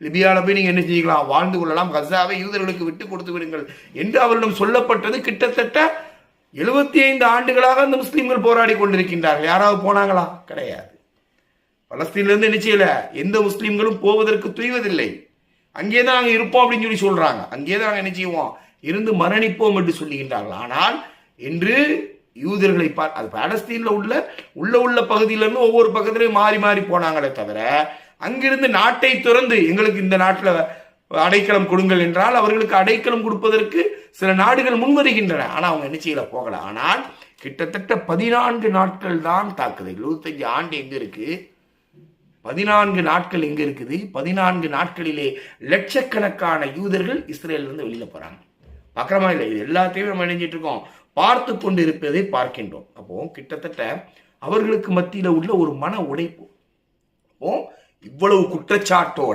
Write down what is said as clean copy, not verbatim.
லிபியாவில் போய் நீங்க என்ன செய்யலாம், வாழ்ந்து கொள்ளலாம், கசாவை யூதர்களுக்கு விட்டு கொடுத்து விடுங்கள் என்று அவரிடம் சொல்லப்பட்டது. கிட்டத்தட்ட 75 ஆண்டுகளாக அந்த முஸ்லீம்கள் போராடி கொண்டிருக்கின்றார்கள். யாராவது போனாங்களா? கிடையாது. பலஸ்தீனிலிருந்து என்ன செய்யல, எந்த முஸ்லீம்களும் போவதற்கு துணிவதில்லை. அங்கேதான் நாங்கள் இருப்போம் அப்படின்னு சொல்லி சொல்றாங்க. அங்கேதான் நாங்கள் என்ன செய்வோம், இருந்து மரணிப்போம் என்று சொல்லுகின்றார்கள். ஆனால் என்று யூதர்களை அது பாலஸ்தீன்ல உள்ள பகுதியிலிருந்து ஒவ்வொரு பக்கத்திலையும் மாறி மாறி போனாங்களே தவிர, அங்கிருந்து நாட்டை துறந்து எங்களுக்கு இந்த நாட்டில் அடைக்கலம் கொடுங்கள் என்றால் அவர்களுக்கு அடைக்கலம் கொடுப்பதற்கு சில நாடுகள் முன்வருகின்றன. ஆனால் அவங்க என்ன செய்யல, போகல. ஆனால் கிட்டத்தட்ட 14 நாட்கள் தான் தாக்குதல். 25 ஆண்டு எங்க இருக்கு, 14 நாட்கள் எங்க இருக்குது. 14 நாட்களிலே லட்சக்கணக்கான யூதர்கள் இஸ்ரேலிருந்து வெளியில போறாங்க. பார்க்கறமா இல்லை? இது எல்லாத்தையும் நம்ம நினைஞ்சிட்டு இருக்கோம், பார்த்து கொண்டு இருப்பதை பார்க்கின்றோம். அப்போ கிட்டத்தட்ட அவர்களுக்கு மத்தியில உள்ள ஒரு மன உடைப்பு. அப்போ இவ்வளவு குற்றச்சாட்டோட